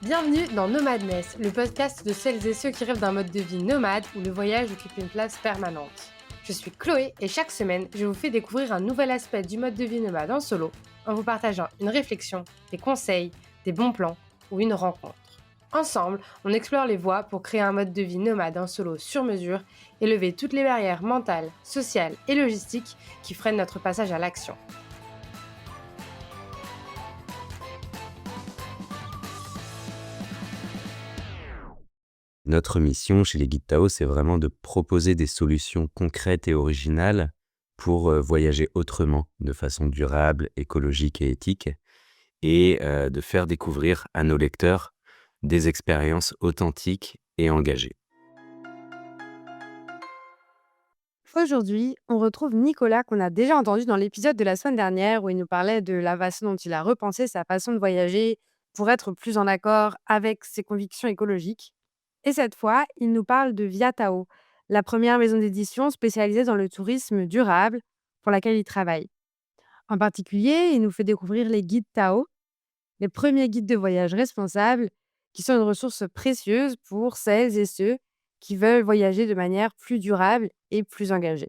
Bienvenue dans Nomadness, le podcast de celles et ceux qui rêvent d'un mode de vie nomade où le voyage occupe une place permanente. Je suis Chloé et chaque semaine, je vous fais découvrir un nouvel aspect du mode de vie nomade en solo, en vous partageant une réflexion, des conseils, des bons plans ou une rencontre. Ensemble, on explore les voies pour créer un mode de vie nomade en solo sur mesure et lever toutes les barrières mentales, sociales et logistiques qui freinent notre passage à l'action. Notre mission chez les guides Tao, c'est vraiment de proposer des solutions concrètes et originales pour voyager autrement, de façon durable, écologique et éthique, et de faire découvrir à nos lecteurs des expériences authentiques et engagées. Aujourd'hui, on retrouve Nicolas qu'on a déjà entendu dans l'épisode de la semaine dernière où il nous parlait de la façon dont il a repensé sa façon de voyager pour être plus en accord avec ses convictions écologiques. Et cette fois, il nous parle de Viatao, la première maison d'édition spécialisée dans le tourisme durable pour laquelle il travaille. En particulier, il nous fait découvrir les guides Tao, les premiers guides de voyage responsables, qui sont une ressource précieuse pour celles et ceux qui veulent voyager de manière plus durable et plus engagée.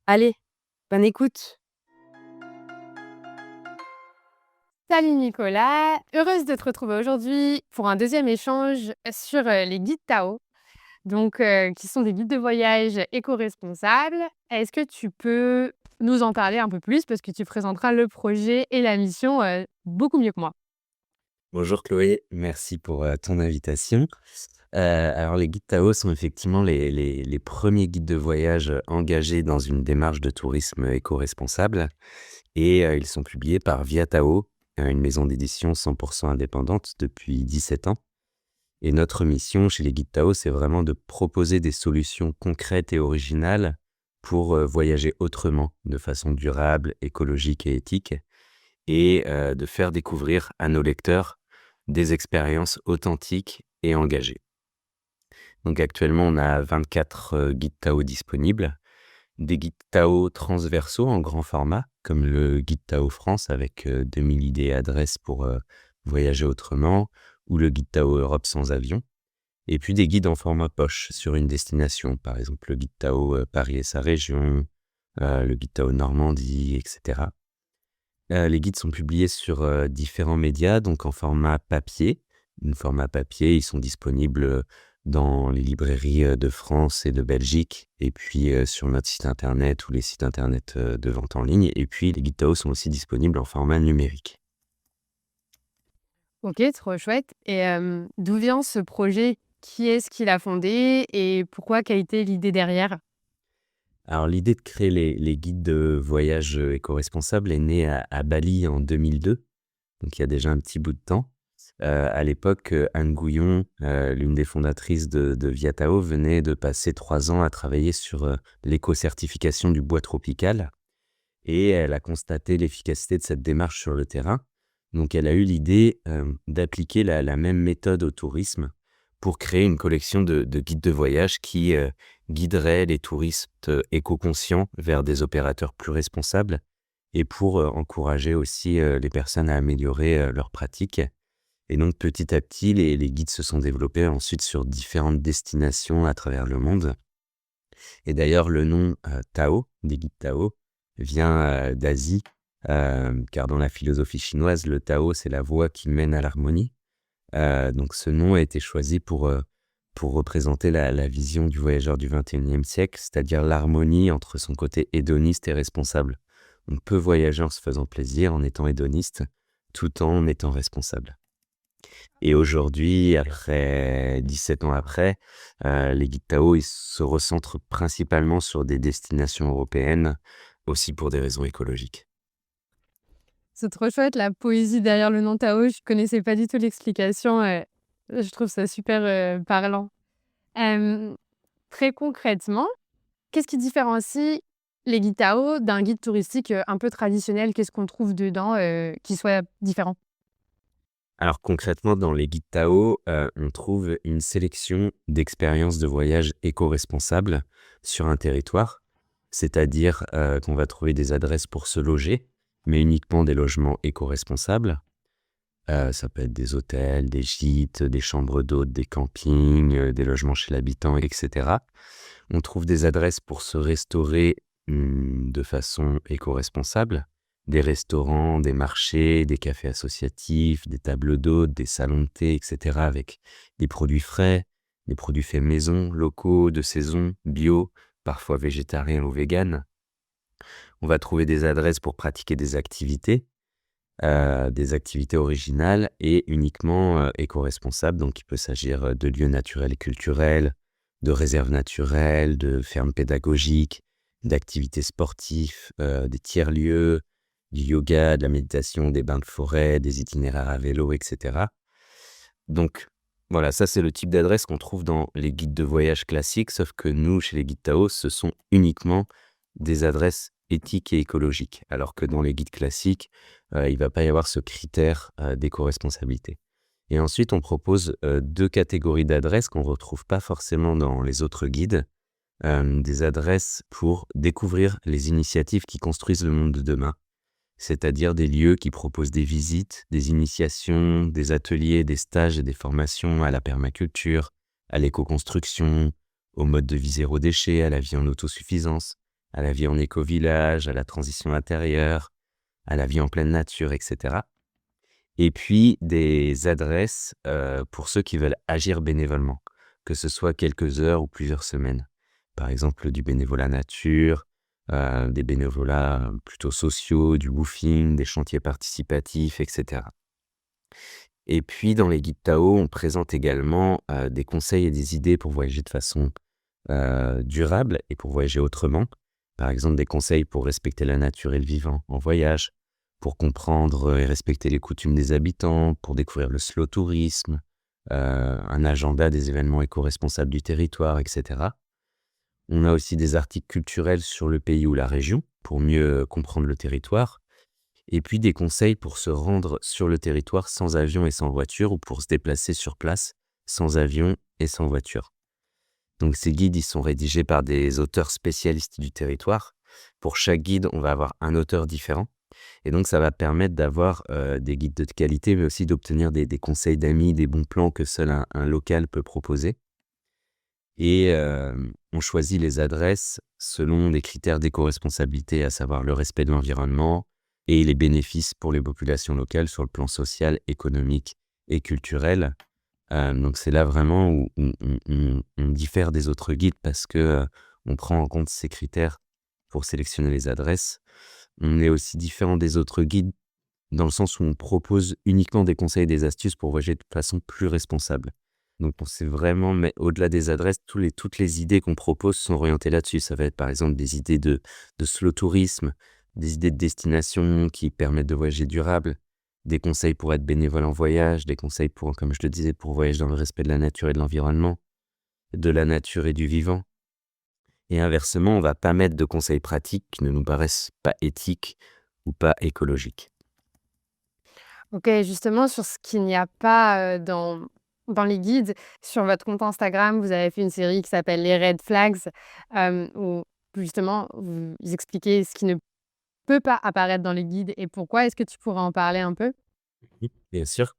Allez, bonne écoute. Salut Nicolas, heureuse de te retrouver aujourd'hui pour un deuxième échange sur les guides Tao, qui sont des guides de voyage éco-responsables. Est-ce que tu peux nous en parler un peu plus parce que tu présenteras le projet et la mission beaucoup mieux que moi. Bonjour Chloé, merci pour ton invitation. Alors les guides Tao sont effectivement les premiers guides de voyage engagés dans une démarche de tourisme éco-responsable et ils sont publiés par Viatao, une maison d'édition 100% indépendante depuis 17 ans. Et notre mission chez les guides Tao, c'est vraiment de proposer des solutions concrètes et originales pour voyager autrement, de façon durable, écologique et éthique, et de faire découvrir à nos lecteurs des expériences authentiques et engagées. Donc actuellement, on a 24 guides Tao disponibles, des guides Tao transversaux en grand format, comme le guide Tao France avec 2000 idées et adresses pour voyager autrement, ou le guide Tao Europe sans avion, et puis des guides en format poche sur une destination, par exemple le guide Tao Paris et sa région, le guide Tao Normandie, etc. Les guides sont publiés sur différents médias, donc en format papier. Ils sont disponibles dans les librairies de France et de Belgique, et puis sur notre site internet ou les sites internet de vente en ligne. Et puis les guides Tao sont aussi disponibles en format numérique. Ok, trop chouette. Et d'où vient ce projet? Qui est-ce qui l'a fondé et pourquoi? Quelle a été l'idée derrière? Alors l'idée de créer les guides de voyage éco-responsables est née à Bali en 2002, donc il y a déjà un petit bout de temps. À l'époque, Anne Gouillon, l'une des fondatrices de Viatao, venait de passer 3 ans à travailler sur l'éco-certification du bois tropical, et elle a constaté l'efficacité de cette démarche sur le terrain. Donc elle a eu l'idée d'appliquer la même méthode au tourisme pour créer une collection de guides de voyage qui guiderait les touristes éco-conscients vers des opérateurs plus responsables, et pour encourager aussi les personnes à améliorer leurs pratiques. Et donc petit à petit, les guides se sont développés ensuite sur différentes destinations à travers le monde. Et d'ailleurs, le nom Tao, des guides Tao, vient d'Asie, car dans la philosophie chinoise, le Tao, c'est la voie qui mène à l'harmonie. Donc ce nom a été choisi pour représenter la vision du voyageur du XXIe siècle, c'est-à-dire l'harmonie entre son côté hédoniste et responsable. On peut voyager en se faisant plaisir, en étant hédoniste, tout en étant responsable. Et aujourd'hui, après 17 ans après, les guides Tao, ils se recentrent principalement sur des destinations européennes, aussi pour des raisons écologiques. C'est trop chouette, la poésie derrière le nom Tao. Je connaissais pas du tout l'explication. Je trouve ça super parlant. Hem, Très concrètement, qu'est-ce qui différencie les guides Tao d'un guide touristique un peu traditionnel? Qu'est-ce qu'on trouve dedans qui soit différent? Alors concrètement, dans les guides Tao, on trouve une sélection d'expériences de voyage éco-responsables sur un territoire. C'est-à-dire, qu'on va trouver des adresses pour se loger, mais uniquement des logements éco-responsables. Ça peut être des hôtels, des gîtes, des chambres d'hôtes, des campings, des logements chez l'habitant et cetera. On trouve des adresses pour se restaurer, de façon éco-responsable. Des restaurants, des marchés, des cafés associatifs, des tables d'hôtes, des salons de thé et cetera avec des produits frais, des produits faits maison, locaux, de saison, bio, parfois végétariens ou véganes. On va trouver des adresses pour pratiquer des activités originales et uniquement, éco-responsables. Donc il peut s'agir, de lieux naturels et culturels, de réserves naturelles, de fermes pédagogiques, d'activités sportives, des tiers-lieux, du yoga, de la méditation, des bains de forêt, des itinéraires à vélo et cetera. Donc voilà, ça c'est le type d'adresse qu'on trouve dans les guides de voyage classiques, sauf que nous, chez les guides Tao, ce sont uniquement des adresses éthiques et écologiques. Alors que dans les guides classiques, il va pas y avoir ce critère, d'éco-responsabilité. Et ensuite, on propose, 2 catégories d'adresses qu'on retrouve pas forcément dans les autres guides. Des adresses pour découvrir les initiatives qui construisent le monde de demain. C'est-à-dire des lieux qui proposent des visites, des initiations, des ateliers, des stages et des formations à la permaculture, à l'éco-construction, au mode de vie zéro déchet, à la vie en autosuffisance, à la vie en éco-village, à la transition intérieure, à la vie en pleine nature et cetera. Et puis des adresses, pour ceux qui veulent agir bénévolement, que ce soit quelques heures ou plusieurs semaines. Par exemple, du bénévolat nature, des bénévolats plutôt sociaux, du woofing, des chantiers participatifs et cetera. Et puis dans les guides Tao, on présente également, des conseils et des idées pour voyager de façon, durable et pour voyager autrement. Par exemple, des conseils pour respecter la nature et le vivant en voyage, pour comprendre et respecter les coutumes des habitants, pour découvrir le slow tourisme, un agenda des événements éco-responsables du territoire et cetera. On a aussi des articles culturels sur le pays ou la région, pour mieux comprendre le territoire. Et puis des conseils pour se rendre sur le territoire sans avion et sans voiture, ou pour se déplacer sur place sans avion et sans voiture. Donc ces guides, ils sont rédigés par des auteurs spécialistes du territoire. Pour chaque guide, on va avoir un auteur différent. Et donc ça va permettre d'avoir, des guides de qualité, mais aussi d'obtenir des conseils d'amis, des bons plans que seul un local peut proposer. Et on choisit les adresses selon des critères d'éco-responsabilité, à savoir le respect de l'environnement et les bénéfices pour les populations locales sur le plan social, économique et culturel. Donc c'est là vraiment où on diffère des autres guides parce que, on prend en compte ces critères pour sélectionner les adresses. On est aussi différent des autres guides dans le sens où on propose uniquement des conseils et des astuces pour voyager de façon plus responsable. Donc on sait vraiment, mais au-delà des adresses, toutes les idées qu'on propose sont orientées là-dessus. Ça va être par exemple des idées de slow tourisme, des idées de destination qui permettent de voyager durable, des conseils pour être bénévole en voyage, des conseils pour, comme je le disais, pour voyager dans le respect de la nature et de l'environnement, de la nature et du vivant. Et inversement, on va pas mettre de conseils pratiques qui ne nous paraissent pas éthiques ou pas écologiques. OK, justement sur ce qu'il n'y a pas, dans les guides, sur votre compte Instagram, vous avez fait une série qui s'appelle les red flags, où justement vous expliquez ce qui ne peut pas apparaître dans les guides et pourquoi. Est-ce que tu pourrais en parler un peu? Oui, bien sûr.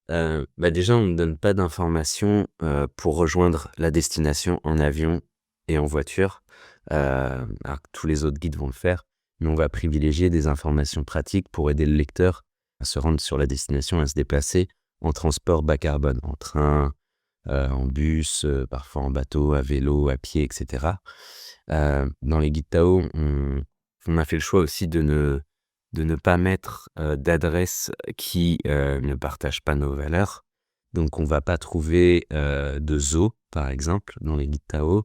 Déjà, on ne donne pas d'informations, pour rejoindre la destination en avion et en voiture, alors que tous les autres guides vont le faire. Mais on va privilégier des informations pratiques pour aider le lecteur à se rendre sur la destination, à se déplacer en transport bas carbone, en train, en bus, parfois en bateau, à vélo, à pied et cetera. Dans les guides Tao, on a fait le choix aussi de ne pas mettre, d'adresses qui, ne partagent pas nos valeurs. Donc on va pas trouver, de zoo, par exemple, dans les guides Tao.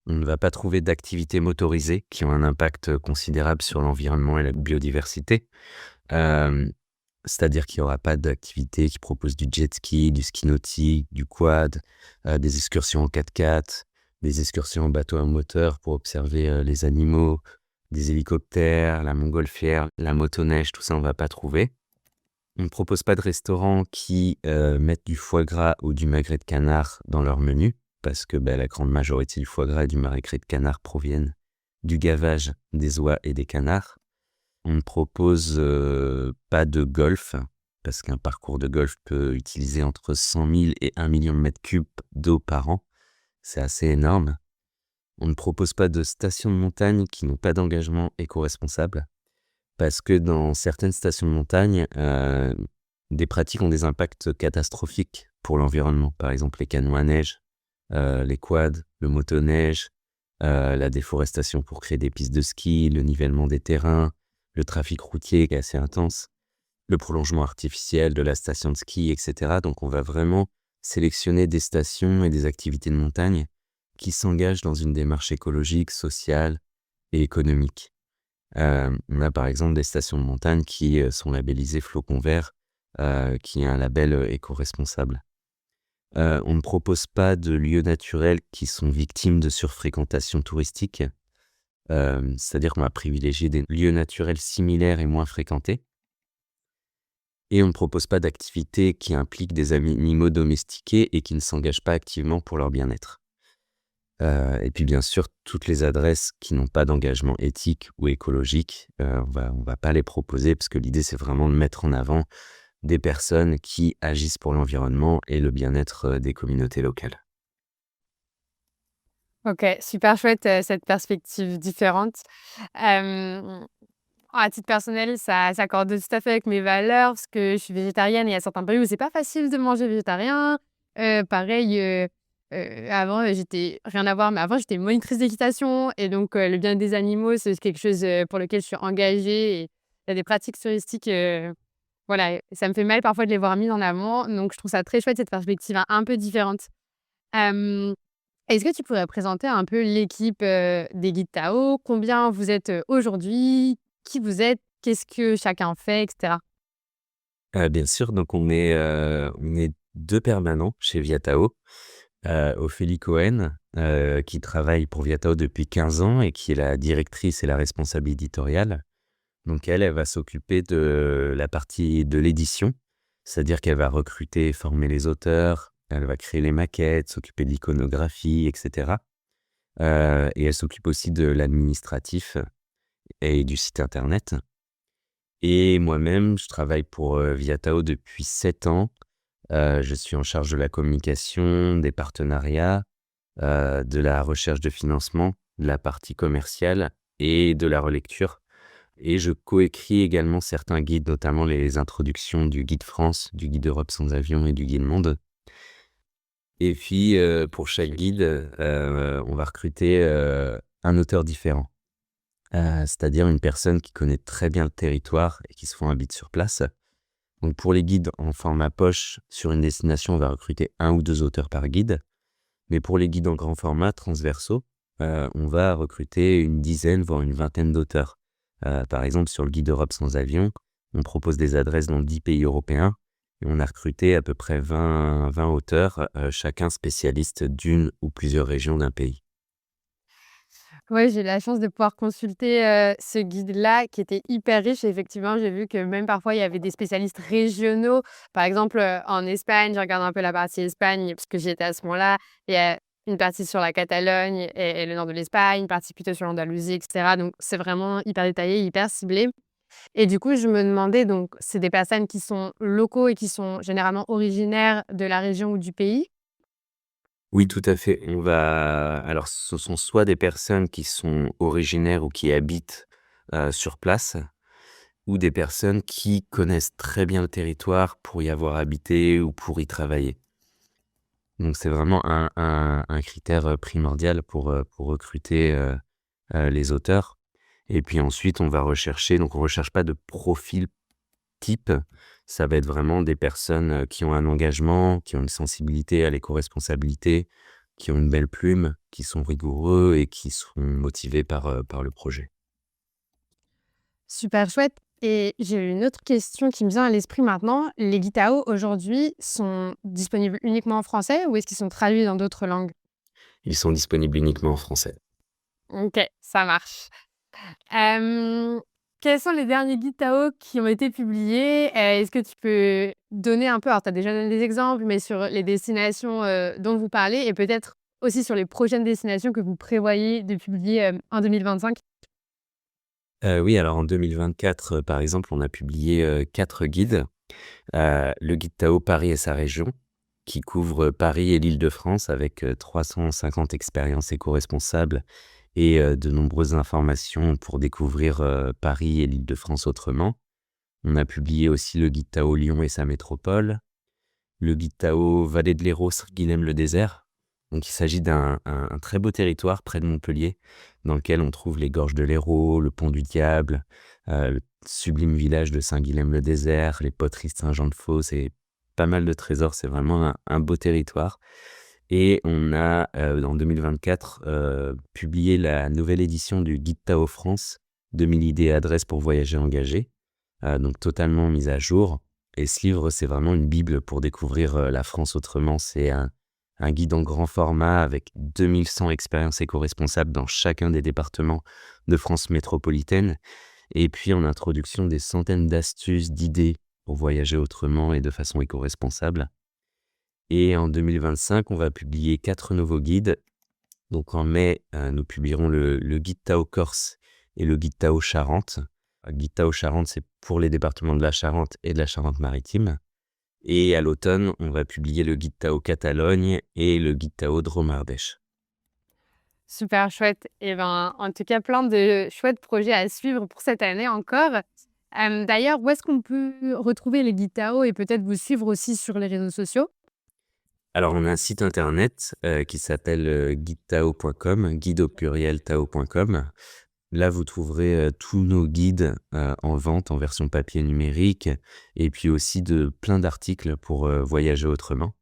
On ne va pas trouver d'activités motorisées qui ont un impact, considérable sur l'environnement et la biodiversité. Hem, C'est-à-dire qu'il y aura pas d'activités qui proposent du jet ski, du ski nautique, du quad, des excursions en 4x4, des excursions en bateau à moteur pour observer, les animaux, des hélicoptères, la montgolfière, la motoneige, tout ça on va pas trouver. On ne propose pas de restaurants qui, mettent du foie gras ou du magret de canard dans leur menu parce que, la grande majorité du foie gras et du magret de canard proviennent du gavage des oies et des canards. On ne propose, pas de golf parce qu'un parcours de golf peut utiliser entre 100 000 et 1 million de mètres cubes d'eau par an. C'est assez énorme. On ne propose pas de stations de montagne qui n'ont pas d'engagement éco-responsable parce que dans certaines stations de montagne, des pratiques ont des impacts catastrophiques pour l'environnement. Par exemple, les canots à neige, les quads, le motoneige, la déforestation pour créer des pistes de ski, le nivellement des terrains, le trafic routier qui est assez intense, le prolongement artificiel de la station de ski, etc. Donc on va vraiment sélectionner des stations et des activités de montagne qui s'engagent dans une démarche écologique, sociale et économique. On a par exemple des stations de montagne qui sont labellisées Flocon Vert, qui est un label éco-responsable. On ne propose pas de lieux naturels qui sont victimes de surfréquentation touristique. C'est-à-dire qu'on va privilégier des lieux naturels similaires et moins fréquentés. Et on ne propose pas d'activités qui impliquent des animaux domestiqués et qui ne s'engagent pas activement pour leur bien-être. Et puis bien sûr, toutes les adresses qui n'ont pas d'engagement éthique ou écologique, on va pas les proposer parce que l'idée, c'est vraiment de mettre en avant des personnes qui agissent pour l'environnement et le bien-être, des communautés locales. OK, super chouette, cette perspective différente. Hem, à titre personnel, ça s'accorde tout à fait avec mes valeurs parce que je suis végétarienne et il y a certains pays où c'est pas facile de manger végétarien. Pareil, avant, j'étais rien à voir, mais avant j'étais monitrice d'équitation et donc le bien des animaux, c'est quelque chose, pour lequel je suis engagée et il y a des pratiques touristiques, voilà, ça me fait mal parfois de les voir mis en avant, donc je trouve ça très chouette cette perspective un peu différente. Hem Est-ce que tu pourrais présenter un peu l'équipe, des guides Tao? Combien vous êtes, aujourd'hui? Qui vous êtes? Qu'est-ce que chacun fait et cetera? Bien sûr, donc on est 2 permanents chez Viatao. Ophélie Cohen, qui travaille pour Viatao depuis 15 ans et qui est la directrice et la responsable éditoriale. Donc elle va s'occuper de la partie de l'édition, c'est-à-dire qu'elle va recruter et former les auteurs, elle va créer les maquettes, s'occuper de l'iconographie et cetera. Et elle s'occupe aussi de l'administratif et du site internet. Et moi-même, je travaille pour, Viatao depuis 7 ans. Je suis en charge de la communication, des partenariats, de la recherche de financement, de la partie commerciale et de la relecture. Et je coécris également certains guides, notamment les introductions du Guide France, du Guide Europe sans avion et du Guide Monde. Et puis, pour chaque guide, on va recruter, un auteur différent. C'est-à-dire une personne qui connaît très bien le territoire et qui souvent habite sur place. Donc pour les guides en format poche, sur une destination, on va recruter 1 ou 2 auteurs par guide. Mais pour les guides en grand format, transversaux, on va recruter une dizaine, voire une vingtaine d'auteurs. Par exemple, sur le Guide Europe sans avion, on propose des adresses dans 10 pays européens et on a recruté à peu près 20 auteurs, chacun spécialiste d'une ou plusieurs régions d'un pays. Ouais, j'ai eu la chance de pouvoir consulter, ce guide-là qui était hyper riche. Effectivement, j'ai vu que même parfois, il y avait des spécialistes régionaux. Par exemple, en Espagne, j'ai regardé un peu la partie Espagne parce que j'y étais à ce moment-là. Il y a une partie sur la Catalogne et le nord de l'Espagne, une partie plutôt sur l'Andalousie et cetera. Donc c'est vraiment hyper détaillé, hyper ciblé et du coup, je me demandais donc c'est des personnes qui sont locaux et qui sont généralement originaires de la région ou du pays? Oui, tout à fait. Alors ce sont soit des personnes qui sont originaires ou qui habitent, sur place, ou des personnes qui connaissent très bien le territoire pour y avoir habité ou pour y travailler. Donc c'est vraiment un critère, primordial pour recruter, les auteurs. Et puis ensuite on va rechercher, donc on recherche pas de profil type, ça va être vraiment des personnes, qui ont un engagement, qui ont une sensibilité à l'éco-responsabilité, qui ont une belle plume, qui sont rigoureux et qui sont motivés par le projet. Super chouette et j'ai une autre question qui me vient à l'esprit maintenant. Les Guitao aujourd'hui sont disponibles uniquement en français ou est-ce qu'ils sont traduits dans d'autres langues? Ils sont disponibles uniquement en français. OK, ça marche. Hem, Quels sont les derniers guides Tao qui ont été publiés? Est-ce que tu peux donner un peu, alors tu as déjà donné des exemples, mais sur les destinations, dont vous parlez et peut-être aussi sur les prochaines destinations que vous prévoyez de publier, en 2025? Oui, alors en 2024, par exemple, on a publié, 4 guides. Le guide Tao Paris et sa région, qui couvre Paris et l'Île-de-France avec, 350 expériences éco-responsables et de nombreuses informations pour découvrir, Paris et l'Île-de-France autrement. On a publié aussi le guide Tao Lyon et sa métropole, le guide Tao Vallée de l'Hérault, Guilhem-le-Désert. Donc il s'agit d'un très beau territoire près de Montpellier, dans lequel on trouve les gorges de l'Hérault, le pont du Diable, le sublime village de Saint-Guilhem-le-Désert, les poteries de Saint-Jean-de-Fos et pas mal de trésors. C'est vraiment un beau territoire. Et on a, en 2024, publié la nouvelle édition du guide Tao France, 2000 idées et adresses pour voyager engagé, donc totalement mise à jour. Et ce livre, c'est vraiment une bible pour découvrir, la France autrement. C'est un guide en grand format avec 2100 expériences éco-responsables dans chacun des départements de France métropolitaine. Et puis en introduction, des centaines d'astuces, d'idées pour voyager autrement et de façon éco-responsable. Et en 2025, on va publier 4 nouveaux guides. Donc en mai, nous publierons le guide Tao Corse et le guide Tao Charente. Guide Tao Charente, c'est pour les départements de la Charente et de la Charente-Maritime. Et à l'automne, on va publier le guide Tao Catalogne et le guide Tao Dromardèche. Super chouette et ben, en tout cas, plein de chouettes projets à suivre pour cette année encore. D'ailleurs, où est-ce qu'on peut retrouver les guides Tao et peut-être vous suivre aussi sur les réseaux sociaux? Alors on a un site internet, qui s'appelle, guidetao.com, guide au pluriel tao.com. Là, vous trouverez, tous nos guides, en vente en version papier numérique et puis aussi de plein d'articles pour, voyager autrement.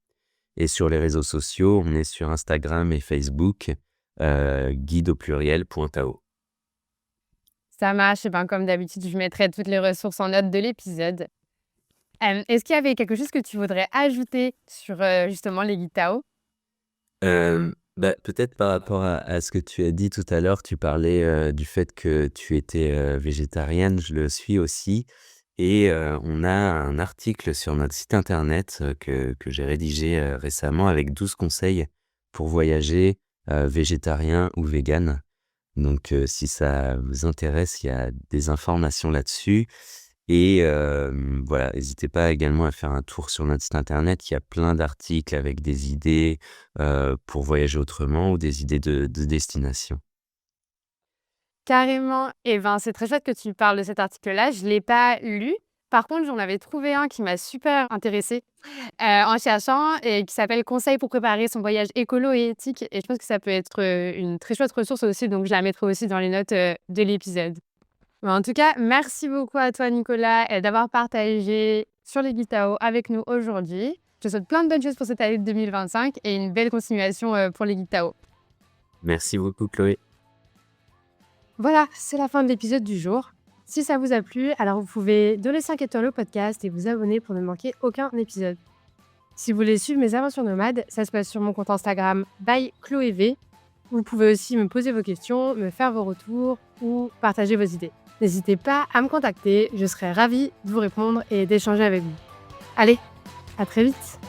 Et sur les réseaux sociaux, on est sur Instagram et Facebook, guide au pluriel point Tao. Ça marche et ben, comme d'habitude, je mettrai toutes les ressources en note de l'épisode. Est-ce qu'il y avait quelque chose que tu voudrais ajouter sur, justement les guides Tao? Bah, peut-être par rapport à ce que tu as dit tout à l'heure, tu parlais, du fait que tu étais, végétarienne. Je le suis aussi et on a un article sur notre site internet, que j'ai rédigé, récemment avec 12 conseils pour voyager, végétarien ou vegan. Donc si ça vous intéresse, il y a des informations là-dessus et voilà, n'hésitez pas également à faire un tour sur notre site internet. Il y a plein d'articles avec des idées, pour voyager autrement ou des idées de destination. Carrément et ben, c'est très chouette que tu parles de cet article-là. Je ne l'ai pas lu. Par contre, j'en avais trouvé un qui m'a super intéressée, en cherchant et qui s'appelle «Conseils pour préparer son voyage écolo et éthique» et je pense que ça peut être, une très chouette ressource aussi, donc je la mettrai aussi dans les notes, de l'épisode. Mais en tout cas, merci beaucoup à toi Nicolas, d'avoir partagé sur les guides Tao avec nous aujourd'hui. Je te souhaite plein de bonnes choses pour cette année 2025 et une belle continuation, pour les guides Tao. Merci beaucoup Chloé. Voilà, c'est la fin de l'épisode du jour. Si ça vous a plu, alors vous pouvez donner 5 étoiles au podcast et vous abonner pour ne manquer aucun épisode. Si vous voulez suivre mes aventures nomades, ça se passe sur mon compte Instagram by Chloé V. Vous pouvez aussi me poser vos questions, me faire vos retours ou partager vos idées. N'hésitez pas à me contacter, je serai ravie de vous répondre et d'échanger avec vous. Allez, à très vite!